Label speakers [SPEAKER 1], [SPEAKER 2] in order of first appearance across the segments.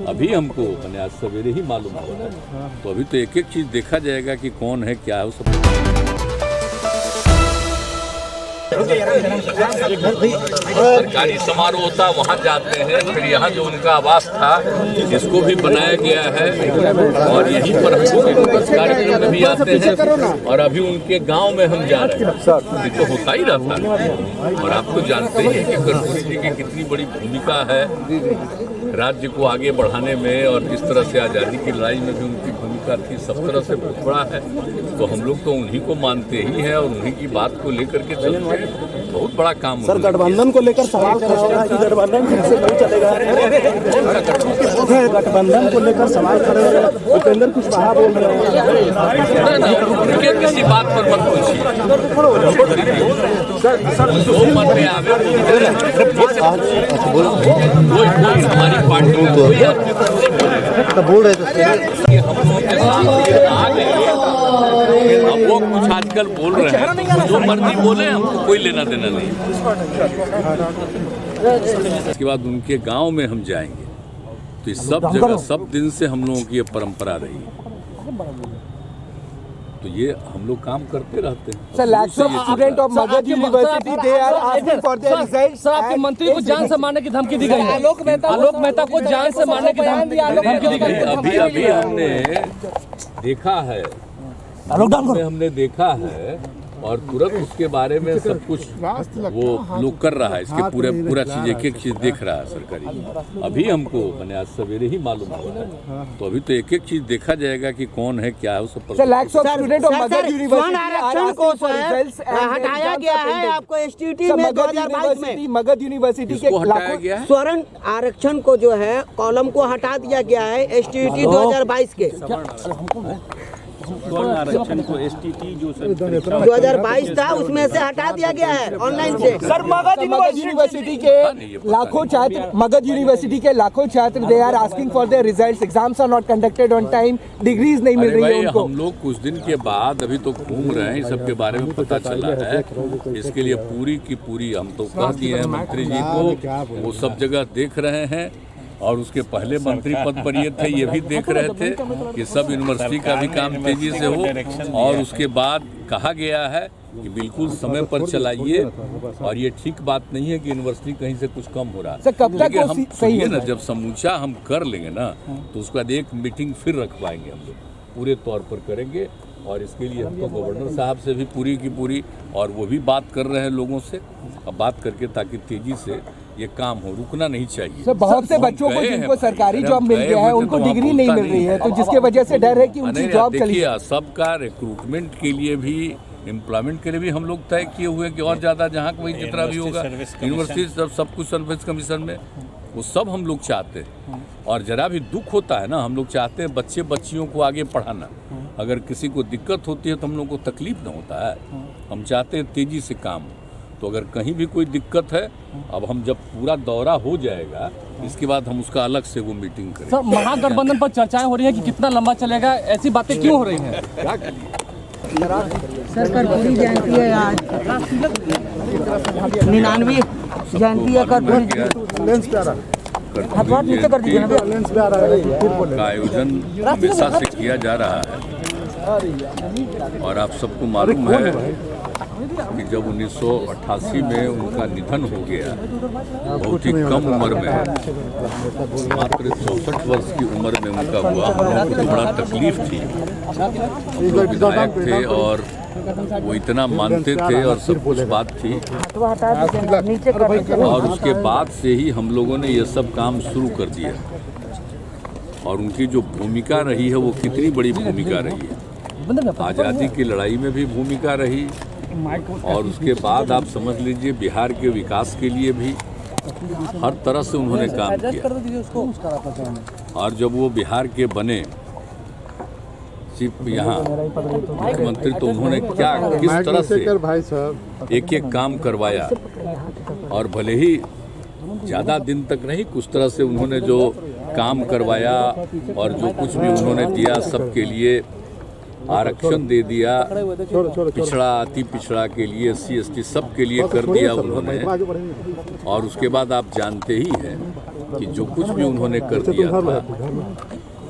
[SPEAKER 1] अभी हमको मैंने आज सवेरे ही मालूम हुआ है, तो अभी तो एक एक चीज देखा जाएगा कि कौन है क्या है वो सब। सरकारी समारोह होता वहाँ जाते हैं, फिर यहाँ जो उनका आवास था इसको भी बनाया गया है और यहीं पर हम लोग कार्यक्रम में भी आते हैं और अभी उनके गांव में हम जा रहे हैं। ये तो होता ही रहता है और आप तो जानते ही हैं कि कर्पूरी जी की कितनी बड़ी भूमिका है राज्य को आगे बढ़ाने में और जिस तरह से आज़ादी की लड़ाई में भी उनकी भूमिका थी, सब तरह से बहुत बड़ा है। तो हम लोग तो उन्हीं को मानते ही हैं और उन्हीं की बात को लेकर के चलते हैं। बहुत बड़ा काम।
[SPEAKER 2] सर, गठबंधन को लेकर सवाल खड़ा हो रहा है कि गठबंधन ठीक से नहीं चलेगा। गठबंधन को लेकर सवाल खड़े हो रहे हैं, उपेंद्र कुशवाहा बोल रहे हैं।
[SPEAKER 1] किसी बात पर मत पूछिए, हमारी पार्टी
[SPEAKER 2] बोल रहे थे
[SPEAKER 1] अब वो कुछ आजकल बोल रहे हैं, जो मर्जी बोले हमको कोई लेना देना नहीं। इसके बाद उनके गांव में हम जाएंगे, तो इस सब जगह सब दिन से हम लोगों की ये परंपरा रही है, तो ये हम लोग काम करते रहते हैं।
[SPEAKER 2] Sir, lakhs of students of Magadh University they are asking for their results।
[SPEAKER 3] Sir, आपके मंत्री को जान से मारने की धमकी दी गई है। आलोक मेहता को जान से मारने की धमकी दी गई है।
[SPEAKER 1] अभी हमने देखा है, हमने देखा है और तुरंत उसके बारे में सब कुछ वो लोग कर रहा है। इसके पूरा चीज एक एक चीज देख रहा है सरकारी। अभी हमको मैंने आज सवेरे ही मालूम हुआ है, तो अभी तो एक एक चीज देखा जाएगा कि कौन है क्या है वो सब।
[SPEAKER 2] lakhs of students of Magadh University
[SPEAKER 4] आरक्षण को हटाया गया है आपको एसटीटी में 2022 में।
[SPEAKER 2] मगध यूनिवर्सिटी के
[SPEAKER 1] हटाया गया है,
[SPEAKER 4] स्वर्ण आरक्षण को जो है कॉलम को हटा दिया गया है एसटीटी 2022 के।
[SPEAKER 5] स्वर्ण आरक्षण को एसटीटी जो
[SPEAKER 4] 2022 था उसमें से हटा दिया गया है ऑनलाइन से।
[SPEAKER 2] सर, मगध यूनिवर्सिटी के लाखों छात्र, मगध यूनिवर्सिटी के लाखों छात्र they are asking for their results, exams are not conducted on time, degrees नहीं मिल रही है उनको।
[SPEAKER 1] हम लोग कुछ दिन के बाद अभी तो घूम रहे हैं, इस सब के बारे में पता चला है। इसके लिए पूरी की पूरी हम तो कह दिए हैं मंत्री जी को, वो सब जगह देख रहे हैं और उसके पहले मंत्री पद पर ये थे, ये भी देख रहे थे कि सब यूनिवर्सिटी का भी काम तेजी से हो। और उसके बाद कहा गया है कि बिल्कुल समय पर चलाइए और ये ठीक बात नहीं है कि यूनिवर्सिटी कहीं से कुछ कम हो रहा है। लेकिन हम सुनिए ना, जब समूचा हम कर लेंगे ना तो उसके बाद एक मीटिंग फिर रखवाएंगे, हम लोग पूरे तौर पर करेंगे और इसके लिए हम तो गवर्नर साहब से भी पूरी की पूरी, और वो भी बात कर रहे हैं लोगों से, अब बात करके ताकि तेजी से ये काम हो, रुकना नहीं चाहिए।
[SPEAKER 2] सर, बहुत से बच्चों को जिनको सरकारी जॉब मिल गया है उनको डिग्री नहीं मिल रही है, तो जिसके वजह से डर है कि उनकी जॉब चली।
[SPEAKER 1] देखिए, सबका रिक्रूटमेंट के लिए भी, एम्प्लॉयमेंट के लिए भी हम लोग तय किए हुए कि और ज़्यादा जहाँ वही जितना भी होगा यूनिवर्सिटी सब कुछ सर्विस कमीशन में वो सब हम लोग चाहते हैं। और जरा भी दुख होता है ना, हम लोग चाहते हैं बच्चे बच्चियों को आगे पढ़ाना। अगर किसी को दिक्कत होती है तो हम लोग को तकलीफ ना होता है, हम चाहते हैं तेजी से काम। तो अगर कहीं भी कोई दिक्कत है, अब हम जब पूरा दौरा हो जाएगा इसके बाद हम उसका अलग से वो मीटिंग करेंगे।
[SPEAKER 3] सर, महागठबंधन पर चर्चाएं हो रही हैं कि कितना लंबा चलेगा, ऐसी बातें क्यों हो रही हैं?
[SPEAKER 4] सर, कर्पूरी जयंती है आज, 99वीं जयंती है कर्पूरी
[SPEAKER 1] का आयोजन हमेशा से किया जा रहा है। और आप सबको मालूम है कि जब 1988 में उनका निधन हो गया, बहुत ही कम उम्र में, मात्र 64 वर्ष की उम्र में उनका हुआ, हम लोगों को बड़ा तकलीफ थी। जो विधायक थे और वो इतना मानते थे और सब कुछ बात थी, और उसके बाद से ही हम लोगों ने ये सब काम शुरू कर दिया। और उनकी जो भूमिका रही है वो कितनी बड़ी भूमिका रही है, आज़ादी की लड़ाई में भी भूमिका रही, और उसके बाद आप समझ लीजिए बिहार के विकास के लिए भी हर तरह से उन्होंने काम किया। और जब वो बिहार के बने चीफ यहाँ मुख्यमंत्री, तो उन्होंने क्या किस तरह से एक एक काम करवाया, और भले ही ज़्यादा दिन तक नहीं, कुछ तरह से उन्होंने जो काम करवाया और जो कुछ भी उन्होंने दिया सबके लिए, आरक्षण दे दिया, पिछड़ा अति पिछड़ा के लिए, SC ST सब के लिए कर दिया उन्होंने। और उसके बाद आप जानते ही हैं कि जो कुछ भी उन्होंने कर दिया था,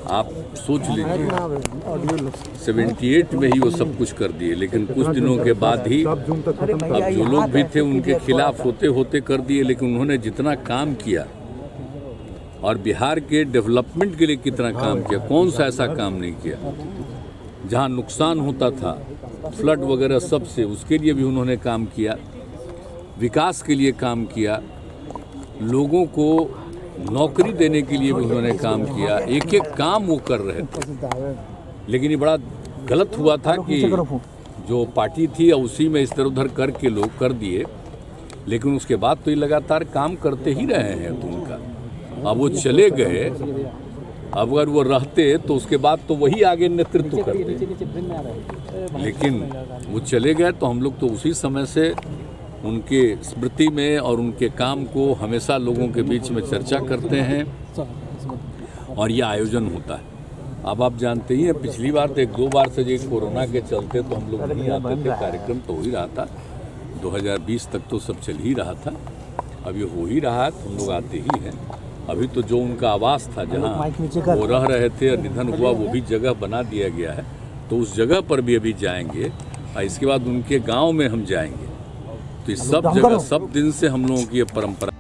[SPEAKER 1] आप सोच लीजिए 78 में ही वो सब कुछ कर दिए, लेकिन कुछ दिनों के बाद ही अब जो लोग भी थे उनके खिलाफ होते होते कर दिए। लेकिन उन्होंने जितना काम किया और बिहार के डेवलपमेंट के लिए कितना काम किया, कौन सा ऐसा काम नहीं किया। जहां नुकसान होता था फ्लड वगैरह सब से, उसके लिए भी उन्होंने काम किया, विकास के लिए काम किया, लोगों को नौकरी देने के लिए भी उन्होंने काम किया। एक एक काम वो कर रहे थे। लेकिन ये बड़ा गलत हुआ था कि जो पार्टी थी उसी में इधर उधर करके लोग कर दिए, लेकिन उसके बाद तो ये लगातार काम करते ही रहे हैं। तो उनका अब वो चले गए, अब अगर वो रहते तो उसके बाद तो वही आगे नेतृत्व करते, लेकिन वो चले गए तो हम लोग तो उसी समय से उनके स्मृति में और उनके काम को हमेशा लोगों के बीच में चर्चा करते हैं और ये आयोजन होता है। अब आप जानते ही हैं, पिछली बार तो 1-2 बार से जो कोरोना के चलते तो हम लोग नहीं आते थे, कार्यक्रम तो हो ही रहा था। 2020 तक तो सब चल ही रहा था, अब ये हो ही रहा है तो हम लोग आते ही हैं। अभी तो जो उनका आवास था जहाँ वो रह रहे थे और निधन हुआ, वो भी जगह बना दिया गया है, तो उस जगह पर भी अभी जाएंगे और इसके बाद उनके गाँव में हम जाएंगे। तो इस सब जगह सब दिन से हम लोगों की ये परंपरा